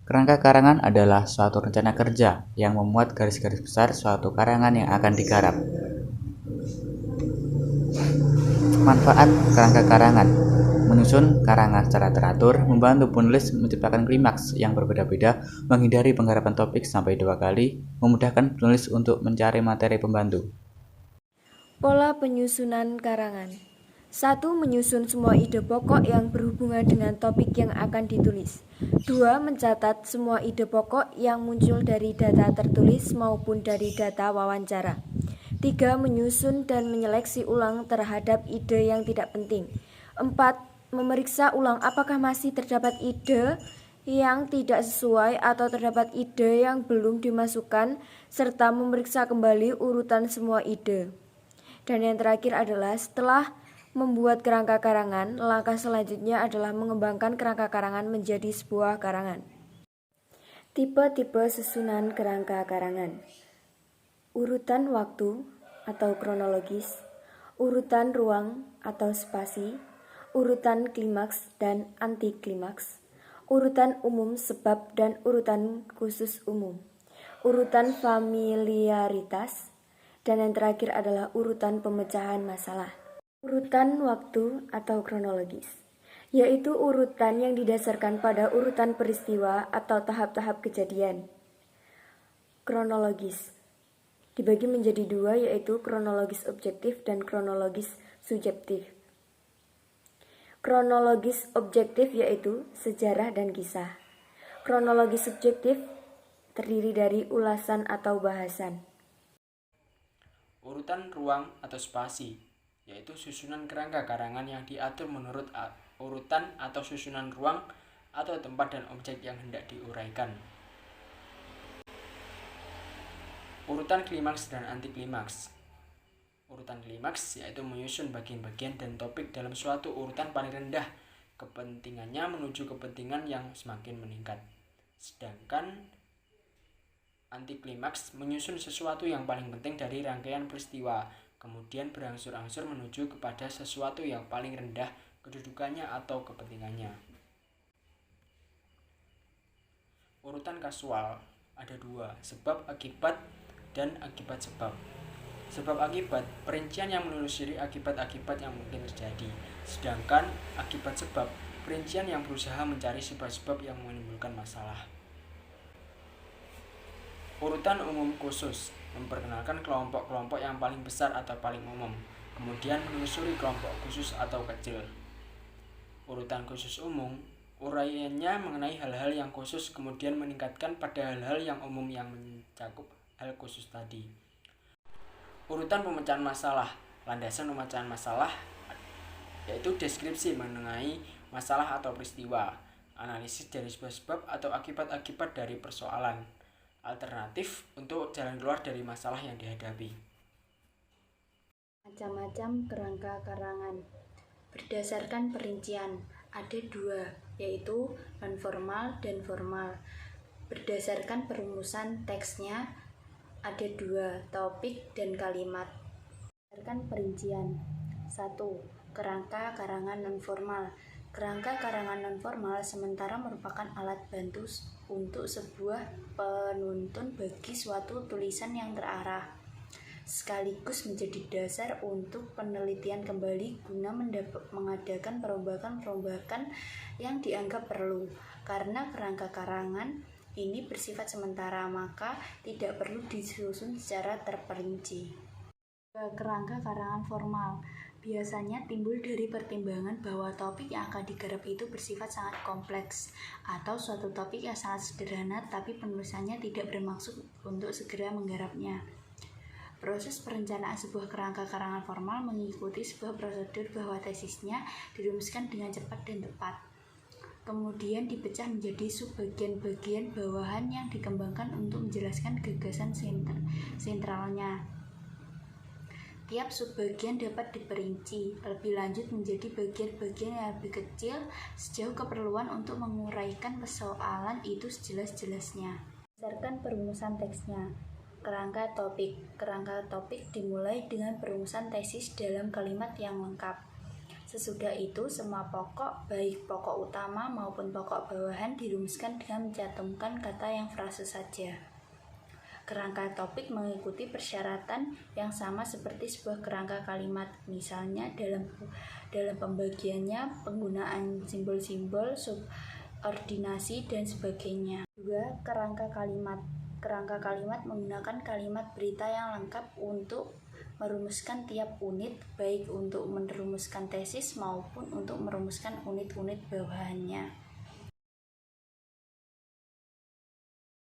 Kerangka karangan adalah suatu rencana kerja yang memuat garis-garis besar suatu karangan yang akan digarap. Manfaat kerangka karangan: menyusun karangan secara teratur, membantu penulis menciptakan klimaks yang berbeda-beda, menghindari penggarapan topik sampai 2 kali, memudahkan penulis untuk mencari materi pembantu. Pola penyusunan karangan. 1. Menyusun semua ide pokok yang berhubungan dengan topik yang akan ditulis. 2. Mencatat semua ide pokok yang muncul dari data tertulis maupun dari data wawancara. 3. Menyusun dan menyeleksi ulang terhadap ide yang tidak penting. 4. Memeriksa ulang apakah masih terdapat ide yang tidak sesuai atau terdapat ide yang belum dimasukkan, serta memeriksa kembali urutan semua ide. Dan yang terakhir adalah setelah membuat kerangka karangan, langkah selanjutnya adalah mengembangkan kerangka karangan menjadi sebuah karangan. Tipe-tipe susunan kerangka karangan. Urutan waktu atau kronologis, urutan ruang atau spasi, urutan klimaks dan anti klimaks, urutan umum sebab dan urutan khusus umum, urutan familiaritas, dan yang terakhir adalah urutan pemecahan masalah. Urutan waktu atau kronologis, yaitu urutan yang didasarkan pada urutan peristiwa atau tahap-tahap kejadian. Kronologis dibagi menjadi 2, yaitu kronologis objektif dan kronologis subjektif. Kronologis objektif yaitu sejarah dan kisah. Kronologis subjektif terdiri dari ulasan atau bahasan. Urutan ruang atau spasi, yaitu susunan kerangka karangan yang diatur menurut urutan atau susunan ruang atau tempat dan objek yang hendak diuraikan. Urutan klimaks dan anti klimaks. Urutan klimaks yaitu menyusun bagian-bagian dan topik dalam suatu urutan paling rendah kepentingannya menuju kepentingan yang semakin meningkat. Sedangkan anti klimaks menyusun sesuatu yang paling penting dari rangkaian peristiwa, kemudian berangsur-angsur menuju kepada sesuatu yang paling rendah kedudukannya atau kepentingannya. Urutan kasual ada 2, sebab akibat dan akibat sebab. Sebab akibat, perincian yang menelusuri akibat-akibat yang mungkin terjadi. Sedangkan akibat sebab, perincian yang berusaha mencari sebab-sebab yang menimbulkan masalah. Urutan umum khusus memperkenalkan kelompok-kelompok yang paling besar atau paling umum, kemudian menelusuri kelompok khusus atau kecil. Urutan khusus umum, uraiannya mengenai hal-hal yang khusus kemudian meningkatkan pada hal-hal yang umum yang mencakup hal khusus tadi. Urutan pemecahan masalah, landasan pemecahan masalah yaitu deskripsi mengenai masalah atau peristiwa, analisis dari sebab-sebab atau akibat-akibat dari persoalan, alternatif untuk jalan keluar dari masalah yang dihadapi. Macam-macam kerangka karangan. Berdasarkan perincian, ada 2, yaitu non-formal dan formal. Berdasarkan perumusan teksnya, ada 2, topik dan kalimat. Berdasarkan perincian. 1. Kerangka karangan non-formal. Kerangka karangan non-formal sementara merupakan alat bantu untuk sebuah penuntun bagi suatu tulisan yang terarah, sekaligus menjadi dasar untuk penelitian kembali guna mengadakan perombakan-perombakan yang dianggap perlu. Karena kerangka karangan ini bersifat sementara, maka tidak perlu disusun secara terperinci. Kerangka karangan formal biasanya timbul dari pertimbangan bahwa topik yang akan digarap itu bersifat sangat kompleks, atau suatu topik yang sangat sederhana tapi penulisannya tidak bermaksud untuk segera menggarapnya. Proses perencanaan sebuah kerangka karangan formal mengikuti sebuah prosedur bahwa tesisnya dirumuskan dengan cepat dan tepat, kemudian dipecah menjadi subbagian-bagian bawahan yang dikembangkan untuk menjelaskan gagasan sentralnya. Tiap subbagian dapat diperinci lebih lanjut menjadi bagian-bagian yang lebih kecil sejauh keperluan untuk menguraikan persoalan itu sejelas-jelasnya. Berdasarkan perumusan teksnya. Kerangka topik. Kerangka topik dimulai dengan perumusan tesis dalam kalimat yang lengkap. Sesudah itu, semua pokok, baik pokok utama maupun pokok bawahan, dirumuskan dengan mencantumkan kata yang frase saja. Kerangka topik mengikuti persyaratan yang sama seperti sebuah kerangka kalimat, misalnya dalam pembagiannya, penggunaan simbol-simbol, subordinasi, dan sebagainya. 2. Kerangka kalimat. Kerangka kalimat menggunakan kalimat berita yang lengkap untuk merumuskan tiap unit, baik untuk merumuskan tesis maupun untuk merumuskan unit-unit bawahannya.